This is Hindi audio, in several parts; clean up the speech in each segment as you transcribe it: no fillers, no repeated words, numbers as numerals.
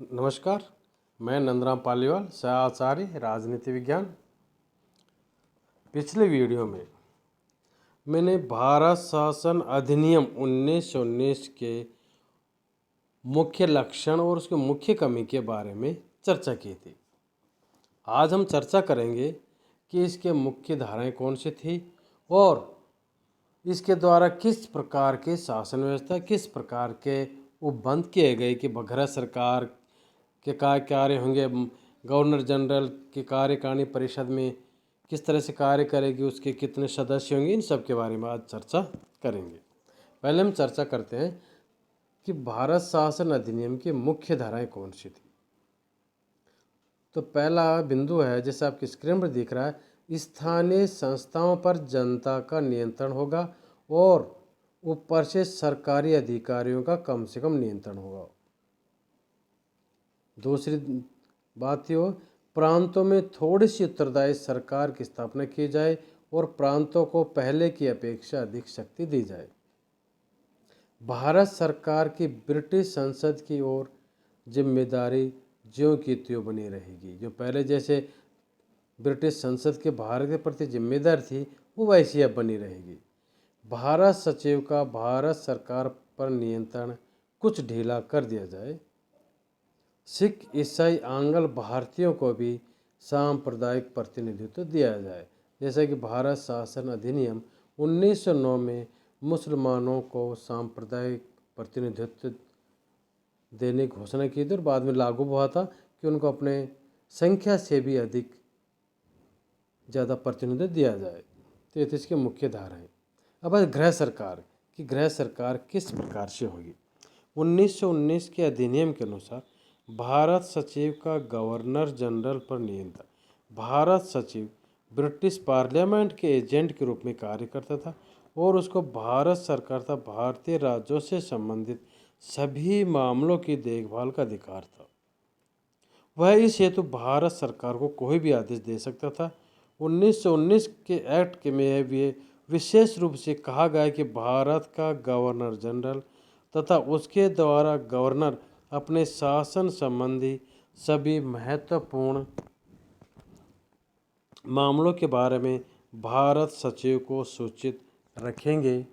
नमस्कार। मैं नंदराम पालीवाल, सहआचार्य राजनीति विज्ञान। पिछले वीडियो में मैंने भारत शासन अधिनियम 1919 के मुख्य लक्षण और उसके मुख्य कमी के बारे में चर्चा की थी। आज हम चर्चा करेंगे कि इसके मुख्य धाराएं कौन सी थी और इसके द्वारा किस प्रकार के शासन व्यवस्था, किस प्रकार के उपबंध किए गए कि गृह सरकार के कार्य होंगे, गवर्नर जनरल की कार्यकारिणी परिषद में किस तरह से कार्य करेगी, उसके कितने सदस्य होंगे, इन सब के बारे में आज चर्चा करेंगे। पहले हम चर्चा करते हैं कि भारत शासन अधिनियम की मुख्य धाराएं कौन सी थी। तो पहला बिंदु है, जैसे आपकी स्क्रीन पर दिख रहा है, स्थानीय संस्थाओं पर जनता का नियंत्रण होगा और ऊपर से सरकारी अधिकारियों का कम से कम नियंत्रण होगा। दूसरी बात ये हो, प्रांतों में थोड़ी सी उत्तरदायी सरकार की स्थापना की जाए और प्रांतों को पहले की अपेक्षा अधिक शक्ति दी जाए। भारत सरकार की ब्रिटिश संसद की ओर जिम्मेदारी ज्यों की त्यों बनी रहेगी। जो पहले जैसे ब्रिटिश संसद के भारत के प्रति जिम्मेदार थी, वो वैसी अब बनी रहेगी। भारत सचिव का भारत सरकार पर नियंत्रण कुछ ढीला कर दिया जाए। सिख, ईसाई, आंग्ल भारतीयों को भी सांप्रदायिक प्रतिनिधित्व दिया जाए। जैसे कि भारत शासन अधिनियम 1909 में मुसलमानों को सांप्रदायिक प्रतिनिधित्व देने की घोषणा की थी और बाद में लागू हुआ था कि उनको अपने संख्या से भी अधिक ज़्यादा प्रतिनिधित्व दिया जाए। तो ये इसकी मुख्य धारा है। अब गृह सरकार की गृह सरकार किस प्रकार से होगी। 1919 के अधिनियम के अनुसार भारत सचिव का गवर्नर जनरल पर नियंत्रण। भारत सचिव ब्रिटिश पार्लियामेंट के एजेंट के रूप में कार्य करता था और उसको भारत सरकार तथा भारतीय राज्यों से संबंधित सभी मामलों की देखभाल का अधिकार था। वह इस हेतु भारत सरकार को कोई भी आदेश दे सकता था। 1919 के एक्ट के में भी विशेष रूप से कहा गया कि भारत का गवर्नर जनरल तथा उसके द्वारा गवर्नर अपने शासन संबंधी सभी महत्वपूर्ण मामलों के बारे में भारत सचिव को सूचित रखेंगे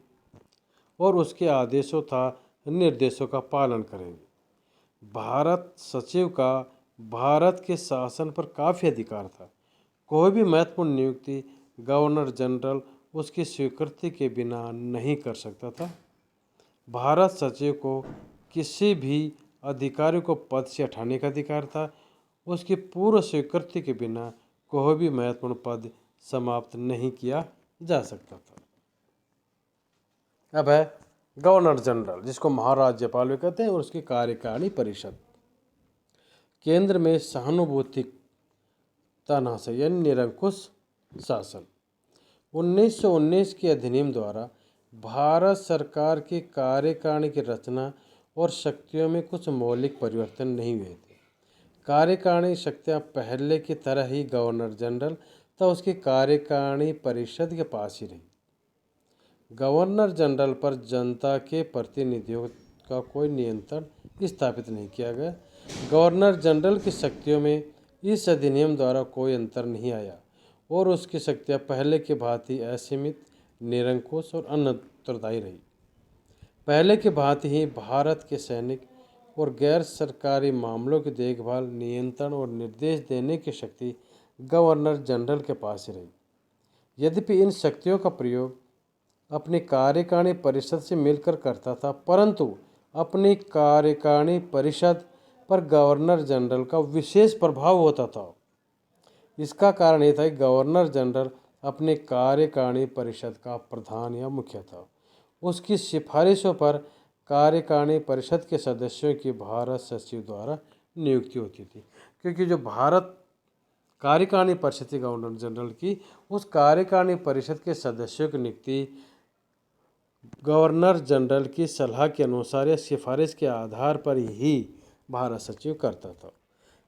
और उसके आदेशों तथा निर्देशों का पालन करेंगे। भारत सचिव का भारत के शासन पर काफ़ी अधिकार था। कोई भी महत्वपूर्ण नियुक्ति गवर्नर जनरल उसकी स्वीकृति के बिना नहीं कर सकता था। भारत सचिव को किसी भी अधिकारी को पद से हटाने का अधिकार था। उसकी पूर्व स्वीकृति के बिना कोई भी महत्वपूर्ण पद समाप्त नहीं किया जा सकता था। अब है गवर्नर जनरल, जिसको महाराज्यपाल भी कहते हैं, और उसकी कार्यकारिणी परिषद। केंद्र में सहानुभूति तानाशाही यानी निरंकुश शासन। 1919 के अधिनियम द्वारा भारत सरकार की कार्यकारिणी की रचना और शक्तियों में कुछ मौलिक परिवर्तन नहीं हुए थे। कार्यकारिणी शक्तियाँ पहले की तरह ही गवर्नर जनरल तथा उसकी कार्यकारिणी परिषद के पास ही रही। गवर्नर जनरल पर जनता के प्रतिनिधियों का कोई नियंत्रण स्थापित नहीं किया गया। गवर्नर जनरल की शक्तियों में इस अधिनियम द्वारा कोई अंतर नहीं आया और उसकी शक्तियाँ पहले की भांति असीमित, निरंकुश और अनंतरदायी रही। पहले की भांति ही भारत के सैनिक और गैर सरकारी मामलों की देखभाल, नियंत्रण और निर्देश देने की शक्ति गवर्नर जनरल के पास ही रही। यद्यपि इन शक्तियों का प्रयोग अपनी कार्यकारिणी परिषद से मिलकर करता था, परंतु अपनी कार्यकारिणी परिषद पर गवर्नर जनरल का विशेष प्रभाव होता था। इसका कारण यह था कि गवर्नर जनरल अपनी कार्यकारिणी परिषद का प्रधान या मुखिया था। उसकी सिफारिशों पर कार्यकारिणी परिषद के सदस्यों की भारत सचिव द्वारा नियुक्ति होती थी, क्योंकि जो भारत कार्यकारिणी परिषद थी गवर्नर जनरल की, उस कार्यकारिणी परिषद के सदस्यों की नियुक्ति गवर्नर जनरल की सलाह के अनुसार या सिफारिश के आधार पर ही भारत सचिव करता था।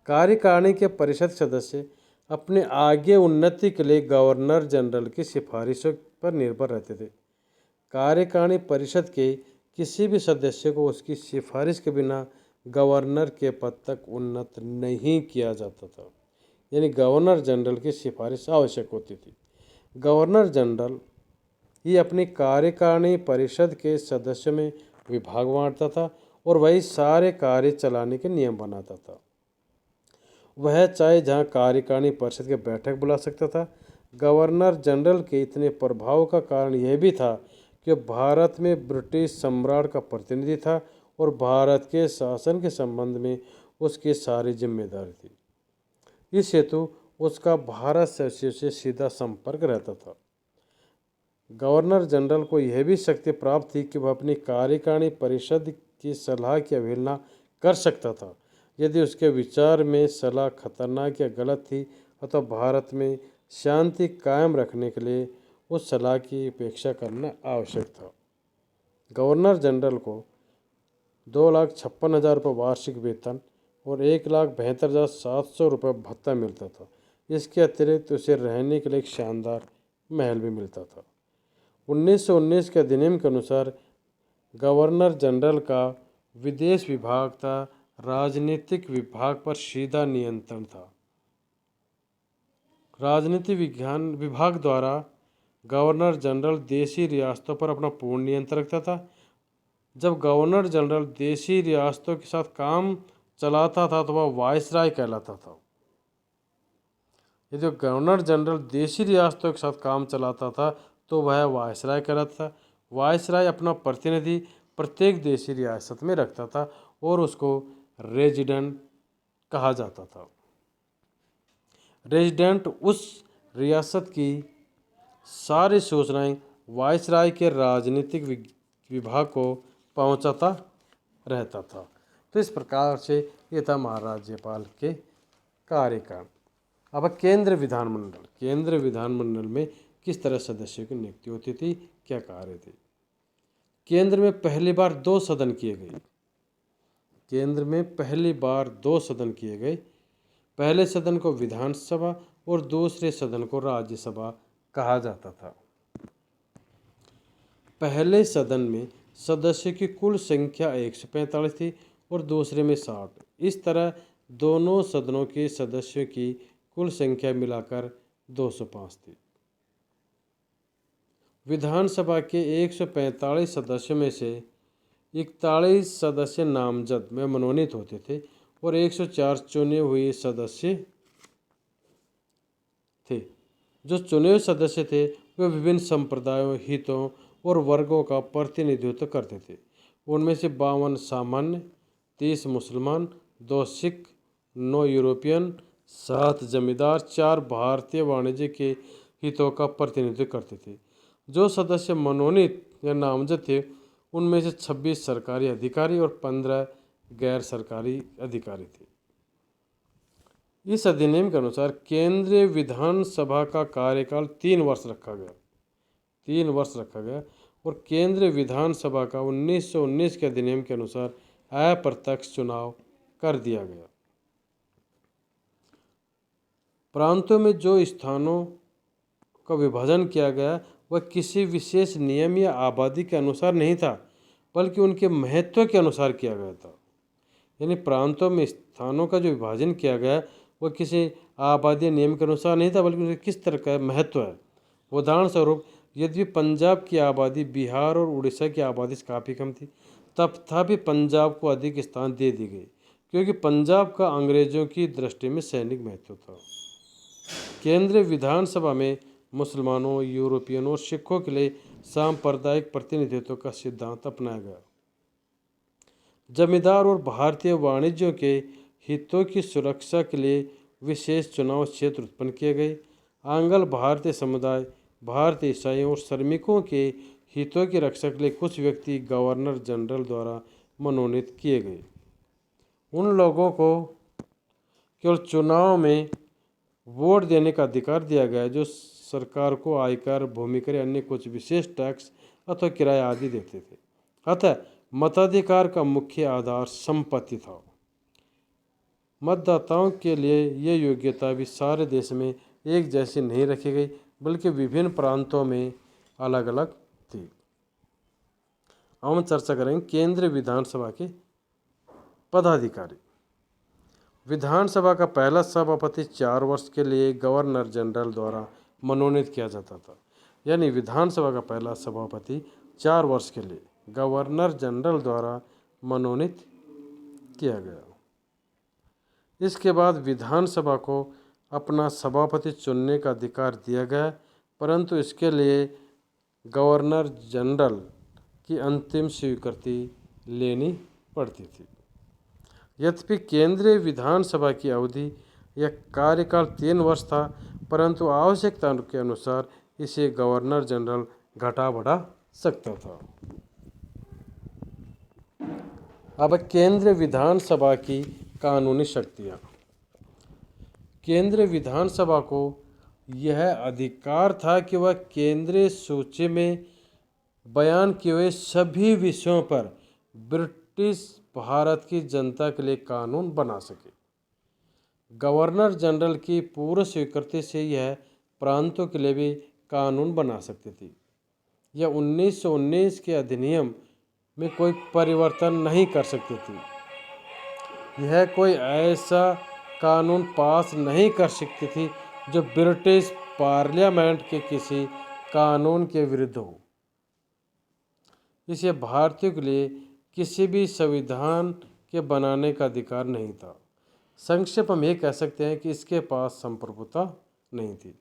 कार्यकारिणी के परिषद सदस्य अपने आगे उन्नति के लिए गवर्नर जनरल की सिफारिशों पर निर्भर रहते थे। कार्यकारिणी परिषद के किसी भी सदस्य को उसकी सिफारिश के बिना गवर्नर के पद तक उन्नत नहीं किया जाता था। यानी गवर्नर जनरल की सिफारिश आवश्यक होती थी। गवर्नर जनरल ही अपनी कार्यकारिणी परिषद के सदस्यों में विभाग बांटता था और वही सारे कार्य चलाने के नियम बनाता था। वह चाहे जहाँ कार्यकारिणी परिषद की बैठक बुला सकता था। गवर्नर जनरल के इतने प्रभाव का कारण यह भी था कि भारत में ब्रिटिश सम्राट का प्रतिनिधि था और भारत के शासन के संबंध में उसकी सारी जिम्मेदारी थी। इस हेतु उसका भारत से सीधा संपर्क रहता था। गवर्नर जनरल को यह भी शक्ति प्राप्त थी कि वह अपनी कार्यकारिणी परिषद की सलाह की अवहेलना कर सकता था यदि उसके विचार में सलाह खतरनाक या गलत थी, अतः भारत में शांति कायम रखने के लिए उस सलाह की उपेक्षा करना आवश्यक था। गवर्नर जनरल को 2,56,000 रुपये वार्षिक वेतन और 1,72,700 रुपये भत्ता मिलता था। इसके अतिरिक्त उसे रहने के लिए एक शानदार महल भी मिलता था। 1919 के अधिनियम के अनुसार गवर्नर जनरल का विदेश विभाग था राजनीतिक विभाग पर सीधा नियंत्रण था। राजनीति विज्ञान विभाग द्वारा गवर्नर जनरल देशी रियासतों पर अपना पूर्ण नियंत्रण रखता था। जब गवर्नर जनरल देशी रियासतों के साथ काम चलाता था तो वह वायसराय कहलाता था। यदि गवर्नर जनरल देशी रियासतों के साथ काम चलाता था तो वह वायसराय कहलाता था। वायसराय अपना प्रतिनिधि प्रत्येक देशी रियासत में रखता था और उसको रेजिडेंट कहा जाता था। रेजिडेंट उस रियासत की सारी सूचनाएं वायसराय के राजनीतिक विभाग को पहुंचाता रहता था। तो इस प्रकार से ये था महाराज्यपाल के कार्यकाल। अब केंद्र विधानमंडल। केंद्र विधानमंडल में किस तरह सदस्यों की नियुक्ति होती थी, क्या कार्य थे। केंद्र में पहली बार 2 सदन किए गए। केंद्र में पहली बार 2 सदन किए गए। पहले सदन को विधानसभा और दूसरे सदन को राज्यसभा कहा जाता था। पहले सदन में सदस्यों की कुल संख्या 145 थी और दूसरे में 60। इस तरह दोनों सदनों के सदस्यों की कुल संख्या मिलाकर 205 थी। विधानसभा के 145 सदस्यों में से 41 सदस्य नामजद में मनोनीत होते थे और 104 चुने हुए सदस्य थे। जो चुने हुए सदस्य थे वे विभिन्न संप्रदायों, हितों और वर्गों का प्रतिनिधित्व करते थे। उनमें से 52 सामान्य, 30 मुसलमान, 2 सिख, 9 यूरोपियन, 7 जमींदार, 4 भारतीय वाणिज्य के हितों का प्रतिनिधित्व करते थे। जो सदस्य मनोनीत या नामजद थे उनमें से 26 सरकारी अधिकारी और 15 गैर सरकारी अधिकारी थे। इस अधिनियम के अनुसार केंद्रीय विधानसभा का कार्यकाल 3 वर्ष रखा गया और केंद्रीय विधानसभा का 1919 के अधिनियम के अनुसार अप्रत्यक्ष चुनाव कर दिया गया। प्रांतों में जो स्थानों का विभाजन किया गया वह किसी विशेष नियम या आबादी के अनुसार नहीं था, बल्कि उनके महत्व के अनुसार किया गया था। यानी प्रांतों में स्थानों का जो विभाजन किया गया वह किसी आबादी नियम के अनुसार नहीं था, बल्कि उनके किस तरह का महत्व है। उदाहरण स्वरूप यदि पंजाब की आबादी बिहार और उड़ीसा की आबादी से काफ़ी कम थी, तथापि पंजाब को अधिक स्थान दे दी गई क्योंकि पंजाब का अंग्रेजों की दृष्टि में सैनिक महत्व था। केंद्रीय विधानसभा में मुसलमानों, यूरोपियनों और सिखों के लिए सांप्रदायिक प्रतिनिधित्व का सिद्धांत अपनाया गया। जमींदार और भारतीय वाणिज्यों के हितों की सुरक्षा के लिए विशेष चुनाव क्षेत्र उत्पन्न किए गए। आंग्ल भारतीय समुदाय, भारतीय ईसाइयों और श्रमिकों के हितों की रक्षा के लिए कुछ व्यक्ति गवर्नर जनरल द्वारा मनोनीत किए गए। उन लोगों को केवल चुनाव में वोट देने का अधिकार दिया गया जो सरकार को आयकर, भूमिकर या अन्य कुछ विशेष टैक्स अथवा किराया आदि देते थे। अतः मताधिकार का मुख्य आधार संपत्ति था। मतदाताओं के लिए ये योग्यता भी सारे देश में एक जैसी नहीं रखी गई, बल्कि विभिन्न प्रांतों में अलग अलग थी। हम चर्चा करेंगे केंद्रीय विधानसभा के पदाधिकारी। विधानसभा का पहला सभापति 4 वर्ष के लिए गवर्नर जनरल द्वारा मनोनीत किया जाता था। यानी विधानसभा का पहला सभापति 4 वर्ष के लिए गवर्नर जनरल द्वारा मनोनीत किया गया। इसके बाद विधानसभा को अपना सभापति चुनने का अधिकार दिया गया, परंतु इसके लिए गवर्नर जनरल की अंतिम स्वीकृति लेनी पड़ती थी। यद्यपि केंद्रीय विधानसभा की अवधि या कार्यकाल 3 वर्ष था, परंतु आवश्यकता के अनुसार इसे गवर्नर जनरल घटा बढ़ा सकता था। अब केंद्रीय विधानसभा की कानूनी शक्तियाँ। केंद्रीय विधानसभा को यह अधिकार था कि वह केंद्रीय सूची में बयान किए हुए सभी विषयों पर ब्रिटिश भारत की जनता के लिए कानून बना सके। गवर्नर जनरल की पूर्व स्वीकृति से यह प्रांतों के लिए भी कानून बना सकती थी। यह 1919 के अधिनियम में कोई परिवर्तन नहीं कर सकती थी। यह कोई ऐसा कानून पास नहीं कर सकती थी जो ब्रिटिश पार्लियामेंट के किसी कानून के विरुद्ध हो। इसे भारतीयों के लिए किसी भी संविधान के बनाने का अधिकार नहीं था। संक्षेप हम ये कह सकते हैं कि इसके पास संप्रभुता नहीं थी।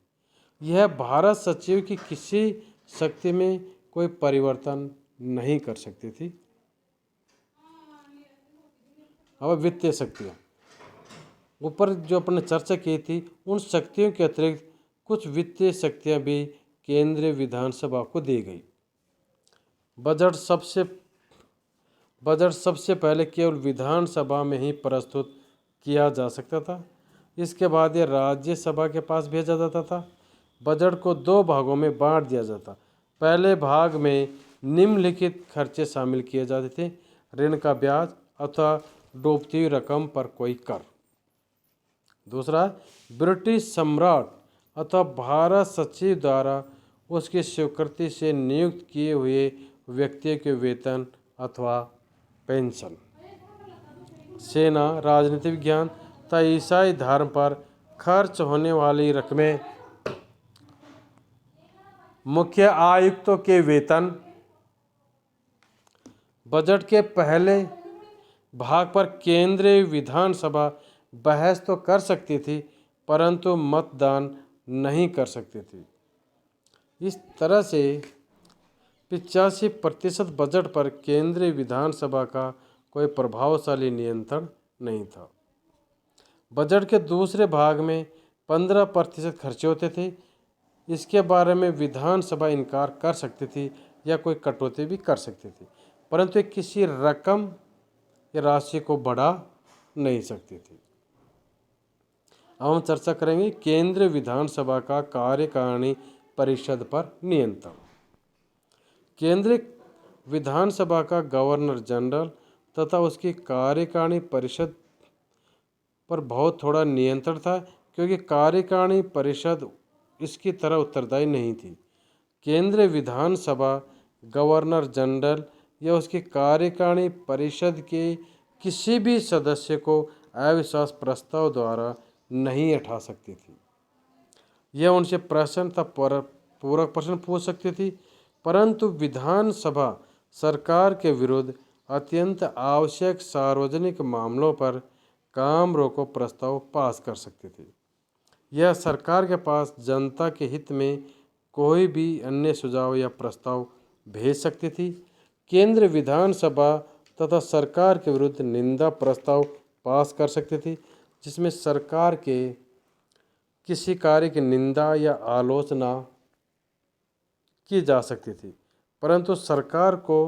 यह भारत सचिव की किसी शक्ति में कोई परिवर्तन नहीं कर सकती थी। अब वित्तीय शक्तियाँ, ऊपर जो अपने चर्चा की थी, उन शक्तियों के अतिरिक्त कुछ वित्तीय शक्तियाँ भी केंद्रीय विधानसभा को दी गई। बजट सबसे पहले केवल विधानसभा में ही प्रस्तुत किया जा सकता था। इसके बाद यह राज्यसभा के पास भेजा जाता था। बजट को 2 भागों में बांट दिया जाता। पहले भाग में निम्नलिखित खर्चे शामिल किए जाते थे: ऋण का ब्याज अथवा डूबती हुई रकम पर कोई कर। दूसरा, ब्रिटिश सम्राट अथवा भारत सचिव द्वारा उसकी स्वीकृति से नियुक्त किए हुए व्यक्ति के वेतन अथवा पेंशन। सेना, राजनीतिक विज्ञान तथा ईसाई धर्म पर खर्च होने वाली रकमें, मुख्य आयुक्तों के वेतन। बजट के पहले भाग पर केंद्रीय विधानसभा बहस तो कर सकती थी, परंतु मतदान नहीं कर सकती थी। इस तरह से 85% बजट पर केंद्रीय विधानसभा का कोई प्रभावशाली नियंत्रण नहीं था। बजट के दूसरे भाग में 15% खर्चे होते थे। इसके बारे में विधानसभा इनकार कर सकती थी या कोई कटौती भी कर सकती थी, परंतु ये किसी रकम या राशि को बढ़ा नहीं सकती थी। अब हम चर्चा करेंगे केंद्रीय विधानसभा का कार्यकारिणी परिषद पर नियंत्रण। केंद्रीय विधानसभा का गवर्नर जनरल तथा उसकी कार्यकारिणी परिषद पर बहुत थोड़ा नियंत्रण था, क्योंकि कार्यकारिणी परिषद इसकी तरह उत्तरदायी नहीं थी। केंद्रीय विधानसभा गवर्नर जनरल या उसकी कार्यकारिणी परिषद के किसी भी सदस्य को अविश्वास प्रस्ताव द्वारा नहीं उठा सकती थी। यह उनसे प्रश्न तथा पूरक प्रश्न पूछ सकती थी, परंतु विधानसभा सरकार के विरुद्ध अत्यंत आवश्यक सार्वजनिक मामलों पर काम रोको प्रस्ताव पास कर सकती थी। यह सरकार के पास जनता के हित में कोई भी अन्य सुझाव या प्रस्ताव भेज सकती थी। केंद्रीय विधानसभा तथा सरकार के विरुद्ध निंदा प्रस्ताव पास कर सकती थी, जिसमें सरकार के किसी कार्य की निंदा या आलोचना की जा सकती थी, परंतु सरकार को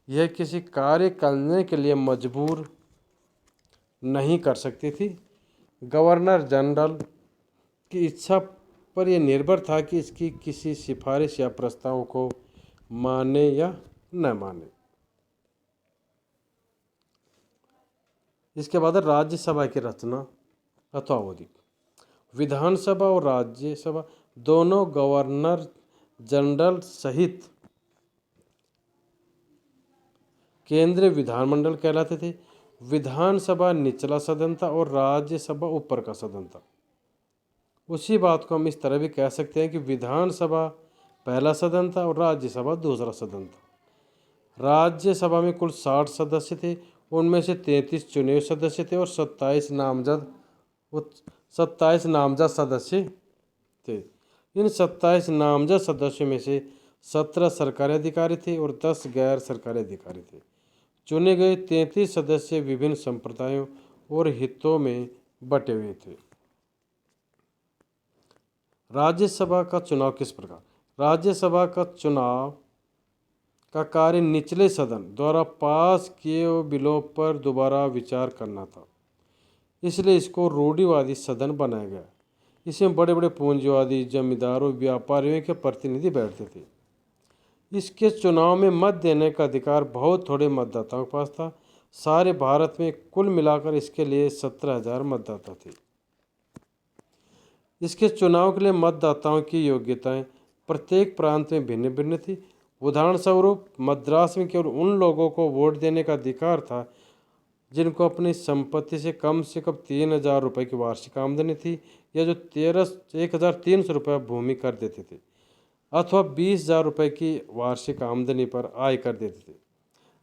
यह किसी कार्य करने के लिए मजबूर नहीं कर सकती थी। गवर्नर जनरल की इच्छा पर यह निर्भर था कि इसकी किसी सिफारिश या प्रस्ताव को माने या न माने। इसके बाद राज्यसभा की रचना अथवा अवधि। विधानसभा और राज्यसभा दोनों गवर्नर जनरल सहित केंद्रीय विधानमंडल कहलाते थे। विधानसभा निचला सदन था और राज्यसभा ऊपर का सदन था। उसी बात को हम इस तरह भी कह सकते हैं कि विधानसभा पहला सदन था और राज्यसभा दूसरा सदन था। राज्यसभा में कुल 60 सदस्य थे, उनमें से 33 चुने हुए सदस्य थे और 27 नामजद सदस्य थे। इन 27 नामजद सदस्यों में से 17 सरकारी अधिकारी थे और 10 गैर सरकारी अधिकारी थे। चुने गए 33 सदस्य विभिन्न संप्रदायों और हितों में बटे हुए थे। राज्यसभा का चुनाव किस प्रकार? राज्यसभा का चुनाव का कार्य निचले सदन द्वारा पास किए हुए बिलों पर दोबारा विचार करना था, इसलिए इसको रूढ़िवादी सदन बनाया गया। इसमें बड़े बड़े पूंजीवादी, जमींदारों, व्यापारियों के प्रतिनिधि बैठते थे। इसके चुनाव में मत देने का अधिकार बहुत थोड़े मतदाताओं के पास था। सारे भारत में कुल मिलाकर इसके लिए 17,000 मतदाता थे। इसके चुनाव के लिए मतदाताओं की योग्यताएं प्रत्येक प्रांत में भिन्न भिन्न थी। उदाहरण स्वरूप मद्रास में केवल उन लोगों को वोट देने का अधिकार था जिनको अपनी संपत्ति से कम 3,000 रुपये की वार्षिक आमदनी थी, या जो 1,300 रुपये भूमि कर देते थे, अथवा 20,000 रुपये की वार्षिक आमदनी पर आय कर देते थे।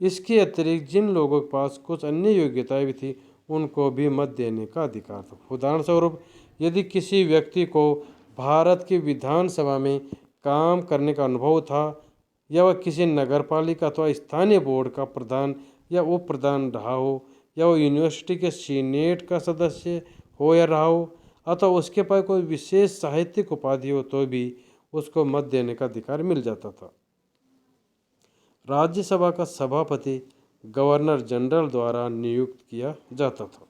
इसके अतिरिक्त जिन लोगों के पास कुछ अन्य योग्यताएं भी थी, उनको भी मत देने का अधिकार था। उदाहरण स्वरूप यदि किसी व्यक्ति को भारत की विधानसभा में काम करने का अनुभव था, या वह किसी नगरपालिका अथवा स्थानीय बोर्ड का प्रधान या उप प्रधान रहा हो, या वो यूनिवर्सिटी के सीनेट का सदस्य हो या रहा हो, अथवा उसके पास कोई विशेष साहित्यिक उपाधि हो, तो भी उसको मत देने का अधिकार मिल जाता था। राज्यसभा का सभापति गवर्नर जनरल द्वारा नियुक्त किया जाता था।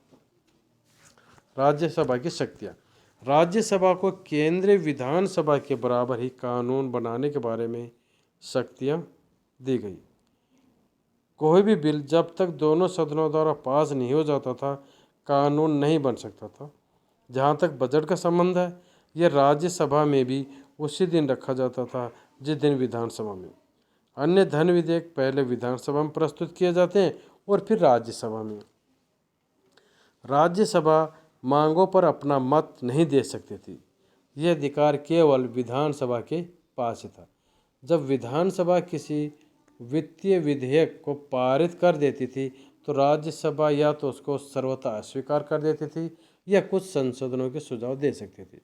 राज्यसभा की शक्तियाँ। राज्यसभा को केंद्रीय विधानसभा के बराबर ही कानून बनाने के बारे में शक्तियाँ दी गई। कोई भी बिल जब तक दोनों सदनों द्वारा पास नहीं हो जाता था, कानून नहीं बन सकता था। जहाँ तक बजट का संबंध है, यह राज्यसभा में भी उसी दिन रखा जाता था जिस दिन विधानसभा में। अन्य धन विधेयक पहले विधानसभा में प्रस्तुत किए जाते हैं और फिर राज्यसभा में। राज्यसभा मांगों पर अपना मत नहीं दे सकती थी। यह अधिकार केवल विधानसभा के पास ही था। जब विधानसभा किसी वित्तीय विधेयक को पारित कर देती थी, तो राज्यसभा या तो उसको सर्वथा अस्वीकार कर देती थी या कुछ संशोधनों के सुझाव दे सकती थी।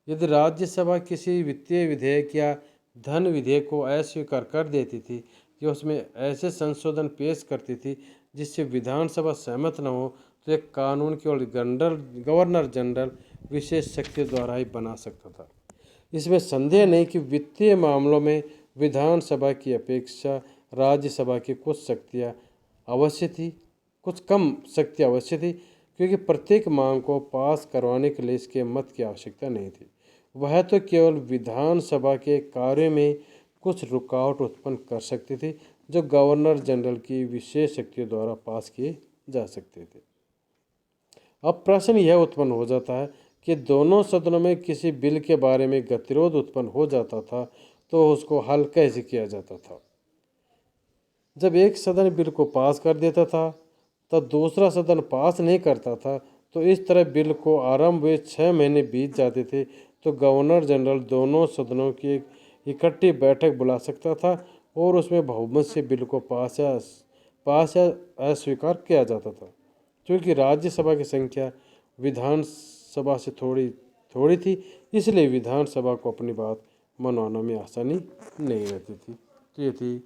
यदि राज्यसभा किसी वित्तीय विधेयक या धन विधेयक को अस्वीकार कर देती थी कि उसमें ऐसे संशोधन पेश करती थी जिससे विधानसभा सहमत न हो, तो एक कानून केवल गवर्नर जनरल विशेष शक्ति द्वारा ही बना सकता था। इसमें संदेह नहीं कि वित्तीय मामलों में विधानसभा की अपेक्षा राज्यसभा की कुछ शक्तियाँ अवश्य थी, कुछ कम शक्तियाँ अवश्य थी, क्योंकि प्रत्येक मांग को पास करवाने के लिए इसके मत की आवश्यकता नहीं थी। वह तो केवल विधानसभा के कार्य में कुछ रुकावट उत्पन्न कर सकती थी, जो गवर्नर जनरल की विशेष शक्तियों द्वारा पास किए जा सकते थे। अब प्रश्न यह उत्पन्न हो जाता है कि दोनों सदनों में किसी बिल के बारे में गतिरोध उत्पन्न हो जाता था, तो उसको हल कैसे किया जाता था? जब एक सदन बिल को पास कर देता था तब दूसरा सदन पास नहीं करता था, तो इस तरह बिल को आरंभ हुए 6 महीने बीत जाते थे, तो गवर्नर जनरल दोनों सदनों की एक इकट्ठी बैठक बुला सकता था और उसमें बहुमत से बिल को पास या अस्वीकार किया जाता था। क्योंकि राज्यसभा की संख्या विधानसभा से थोड़ी थी, इसलिए विधानसभा को अपनी बात मनवाने में आसानी नहीं रहती थी। तो ये थी